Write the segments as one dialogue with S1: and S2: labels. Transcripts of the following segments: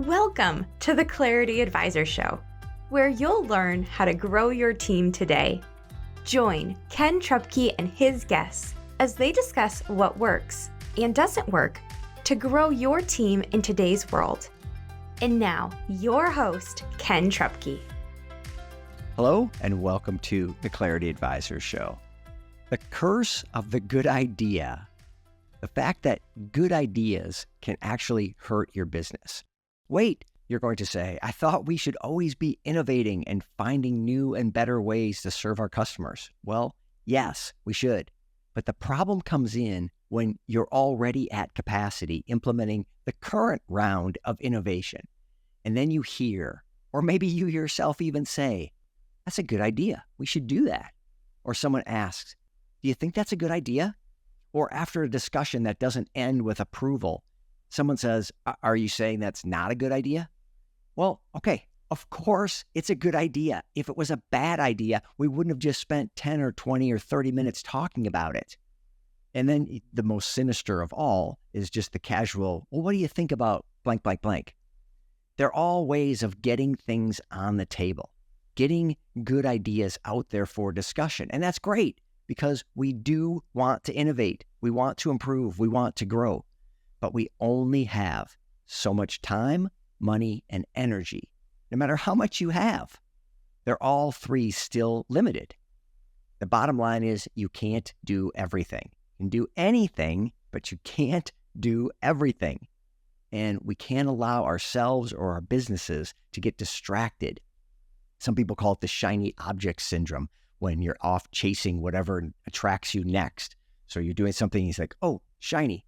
S1: Welcome to the Clarity Advisor Show, where you'll learn how to grow your team today. Join Ken Trupke and his guests as they discuss what works and doesn't work to grow your team in today's world. And now, your host, Ken Trupke.
S2: Hello, and welcome to the Clarity Advisor Show. The curse of the good idea, the fact that good ideas can actually hurt your business. Wait, you're going to say, I thought we should always be innovating and finding new and better ways to serve our customers. Well, yes, we should. But the problem comes in when you're already at capacity implementing the current round of innovation. And then you hear, or maybe you yourself even say, that's a good idea. We should do that. Or someone asks, do you think that's a good idea? Or after a discussion that doesn't end with approval, someone says, are you saying that's not a good idea? Well, okay, of course it's a good idea. If it was a bad idea, we wouldn't have just spent 10 or 20 or 30 minutes talking about it. And then the most sinister of all is just the casual, well, what do you think about blank, blank, blank? They're all ways of getting things on the table, getting good ideas out there for discussion. And that's great because we do want to innovate. We want to improve. We want to grow. But we only have so much time, money, and energy, no matter how much you have. They're all three still limited. The bottom line is you can't do everything. You can do anything, but you can't do everything. And we can't allow ourselves or our businesses to get distracted. Some people call it the shiny object syndrome, when you're off chasing whatever attracts you next. So you're doing something, he's like, oh, shiny.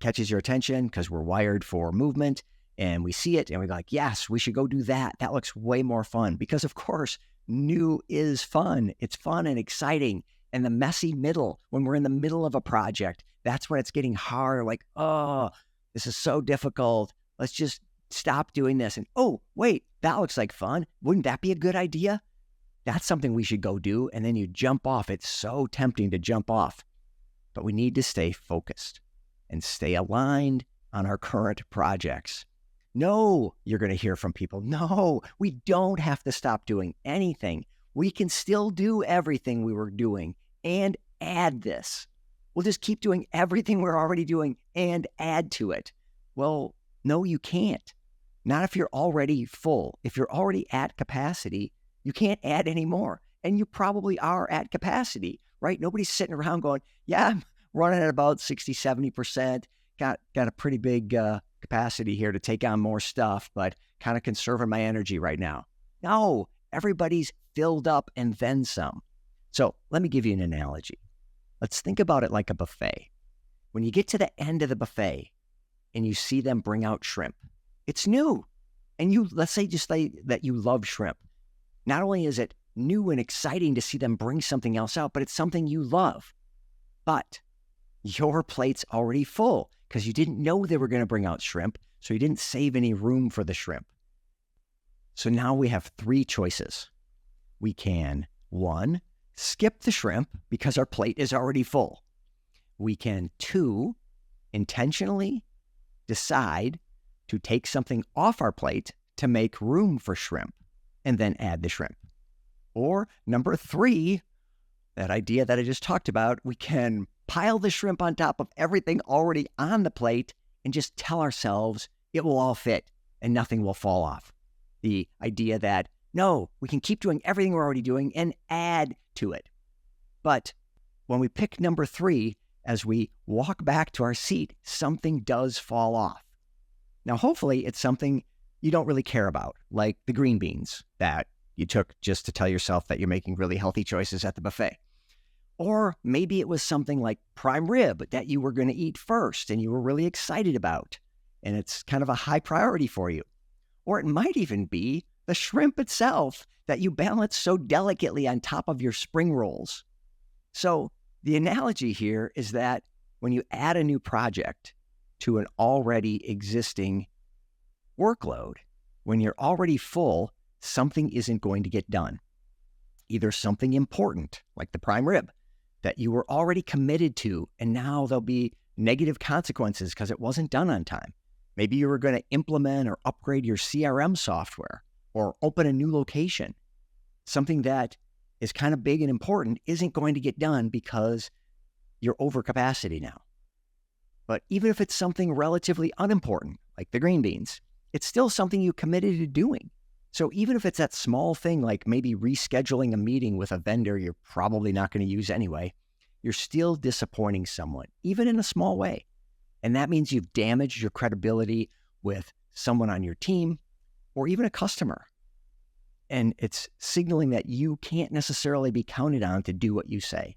S2: Catches your attention because we're wired for movement and we see it and we're like, yes, we should go do that. That looks way more fun because of course, new is fun. It's fun and exciting. And the messy middle, when we're in the middle of a project, that's when it's getting hard. Like, oh, this is so difficult. Let's just stop doing this. And oh, wait, that looks like fun. Wouldn't that be a good idea? That's something we should go do. And then you jump off. It's so tempting to jump off, but we need to stay focused and stay aligned on our current projects. No, you're going to hear from people. No, we don't have to stop doing anything. We can still do everything we were doing and add this. We'll just keep doing everything we're already doing and add to it. Well, no, you can't. Not if you're already full. If you're already at capacity, you can't add anymore. And you probably are at capacity, right? Nobody's sitting around going, yeah, I'm running at about 60, 70%, got a pretty big capacity here to take on more stuff, but kind of conserving my energy right now. No, everybody's filled up and then some. So let me give you an analogy. Let's think about it like a buffet. When you get to the end of the buffet and you see them bring out shrimp, it's new. And let's say that you love shrimp. Not only is it new and exciting to see them bring something else out, but it's something you love. But your plate's already full because you didn't know they were going to bring out shrimp, so you didn't save any room for the shrimp. So now we have three choices. We can, 1, skip the shrimp because our plate is already full. We can, 2, intentionally decide to take something off our plate to make room for shrimp and then add the shrimp. Or number 3, that idea that I just talked about, we can pile the shrimp on top of everything already on the plate and just tell ourselves it will all fit and nothing will fall off. The idea that, no, we can keep doing everything we're already doing and add to it. But when we pick number 3, as we walk back to our seat, something does fall off. Now, hopefully it's something you don't really care about, like the green beans that you took just to tell yourself that you're making really healthy choices at the buffet. Or maybe it was something like prime rib that you were going to eat first and you were really excited about, and it's kind of a high priority for you. Or it might even be the shrimp itself that you balance so delicately on top of your spring rolls. So the analogy here is that when you add a new project to an already existing workload, when you're already full, something isn't going to get done. Either something important, like the prime rib, that you were already committed to, and now there'll be negative consequences because it wasn't done on time. Maybe you were going to implement or upgrade your CRM software or open a new location. Something that is kind of big and important isn't going to get done because you're over capacity now. But even if it's something relatively unimportant, like the green beans, it's still something you committed to doing. So even if it's that small thing, like maybe rescheduling a meeting with a vendor you're probably not going to use anyway, you're still disappointing someone, even in a small way. And that means you've damaged your credibility with someone on your team or even a customer. And it's signaling that you can't necessarily be counted on to do what you say.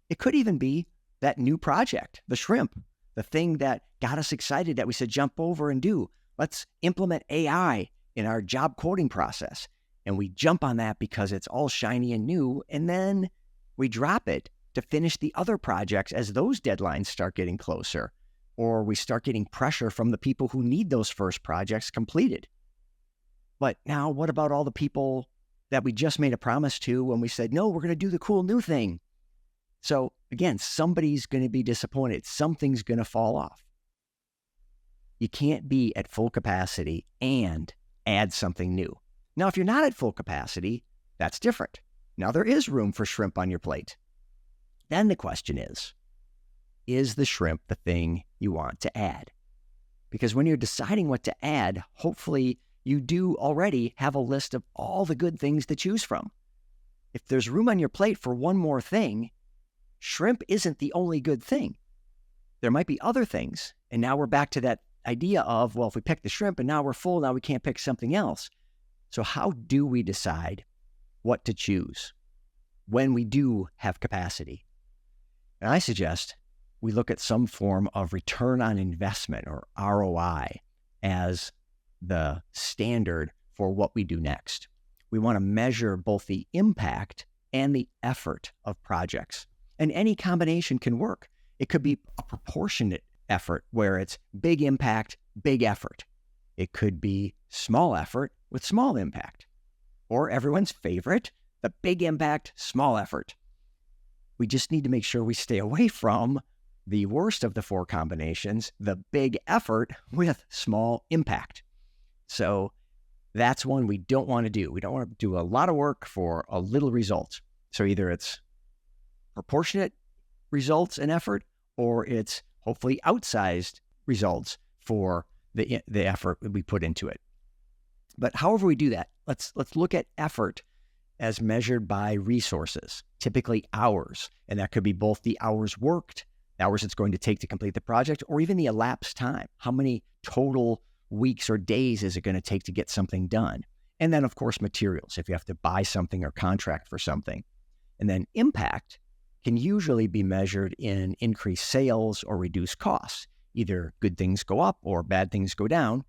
S2: It could even be that new project, the shrimp, the thing that got us excited that we said, jump over and do. Let's implement AI in our job quoting process. And we jump on that because it's all shiny and new. And then we drop it to finish the other projects as those deadlines start getting closer, or we start getting pressure from the people who need those first projects completed. But now what about all the people that we just made a promise to when we said, no, we're going to do the cool new thing? So again, somebody's going to be disappointed. Something's going to fall off. You can't be at full capacity and add something new. Now, if you're not at full capacity, that's different. Now there is room for shrimp on your plate. Then the question is the shrimp the thing you want to add? Because when you're deciding what to add, hopefully you do already have a list of all the good things to choose from. If there's room on your plate for one more thing, shrimp isn't the only good thing. There might be other things. And now we're back to that idea of, well, if we pick the shrimp and now we're full, now we can't pick something else. So how do we decide what to choose when we do have capacity? And I suggest we look at some form of return on investment, or ROI, as the standard for what we do next. We want to measure both the impact and the effort of projects. And any combination can work. It could be a proportionate effort where it's big impact, big effort. It could be small effort with small impact. Or everyone's favorite, the big impact, small effort. We just need to make sure we stay away from the worst of the four combinations, the big effort with small impact. So that's one we don't want to do. We don't want to do a lot of work for a little result. So either it's proportionate results and effort, or it's hopefully outsized results for the effort we put into it. But however we do that, let's look at effort as measured by resources, typically hours. And that could be both the hours worked, the hours it's going to take to complete the project, or even the elapsed time. How many total weeks or days is it going to take to get something done? And then, of course, materials, if you have to buy something or contract for something. And then impact can usually be measured in increased sales or reduced costs. Either good things go up or bad things go down.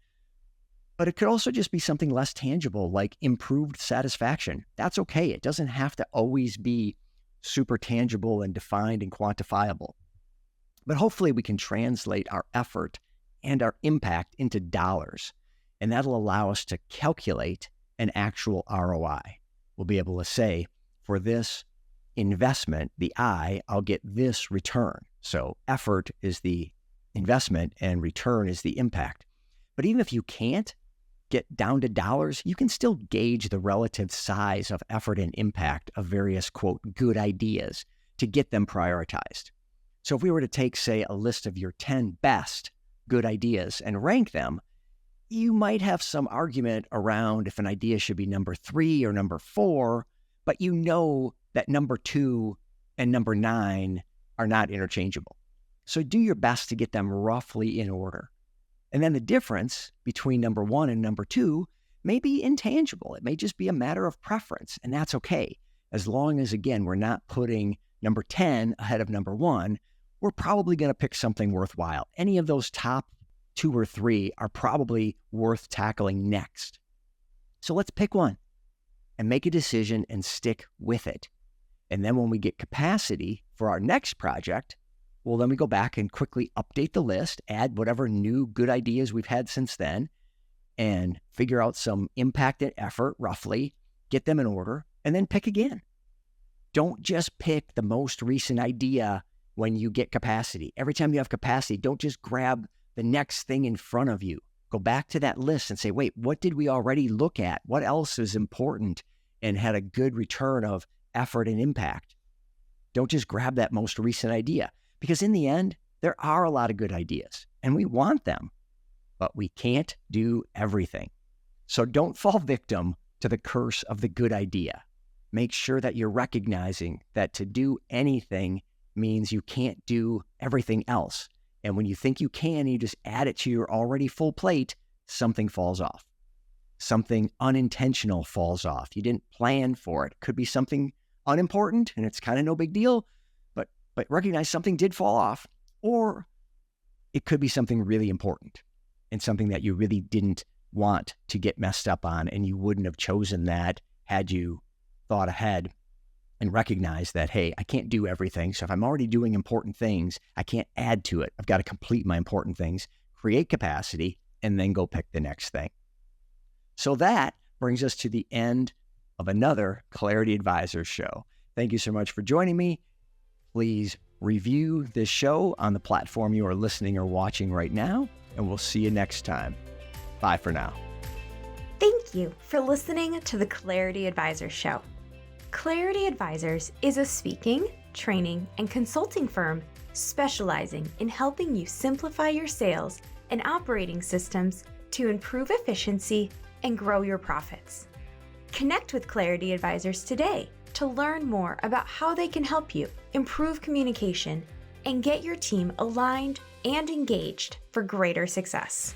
S2: But it could also just be something less tangible, like improved satisfaction. That's okay. It doesn't have to always be super tangible and defined and quantifiable. But hopefully we can translate our effort and our impact into dollars. And that'll allow us to calculate an actual ROI. We'll be able to say, for this investment, the I'll get this return. So effort is the investment and return is the impact. But even if you can't get down to dollars, you can still gauge the relative size of effort and impact of various, quote, good ideas to get them prioritized. So if we were to take, say, a list of your 10 best good ideas and rank them, you might have some argument around if an idea should be number 3 or number 4, but you know that number 2 and number 9 are not interchangeable. So do your best to get them roughly in order. And then the difference between number 1 and number 2 may be intangible. It may just be a matter of preference, and that's okay. As long as, again, we're not putting number 10 ahead of number 1, we're probably going to pick something worthwhile. Any of those top 2 or 3 are probably worth tackling next. So let's pick one and make a decision and stick with it. And then when we get capacity for our next project, well, then we go back and quickly update the list, add whatever new good ideas we've had since then, and figure out some impact and effort roughly, get them in order, and then pick again. Don't just pick the most recent idea when you get capacity. Every time you have capacity, don't just grab the next thing in front of you. Go back to that list and say, wait, what did we already look at? What else is important and had a good return of effort and impact? Don't just grab that most recent idea, because in the end, there are a lot of good ideas and we want them, but we can't do everything. So don't fall victim to the curse of the good idea. Make sure that you're recognizing that to do anything means you can't do everything else. And when you think you can, you just add it to your already full plate, something falls off. Something unintentional falls off. You didn't plan for it. Could be something unimportant and it's kind of no big deal, but recognize something did fall off. Or it could be something really important and something that you really didn't want to get messed up on, and you wouldn't have chosen that had you thought ahead and recognized that, hey, I can't do everything. So if I'm already doing important things, I can't add to it. I've got to complete my important things, create capacity, and then go pick the next thing. So that brings us to the end of another Clarity Advisors show. Thank you so much for joining me. Please review this show on the platform you are listening or watching right now, and we'll see you next time. Bye for now.
S1: Thank you for listening to the Clarity Advisors show. Clarity Advisors is a speaking, training, and consulting firm specializing in helping you simplify your sales and operating systems to improve efficiency and grow your profits. Connect with Clarity Advisors today to learn more about how they can help you improve communication and get your team aligned and engaged for greater success.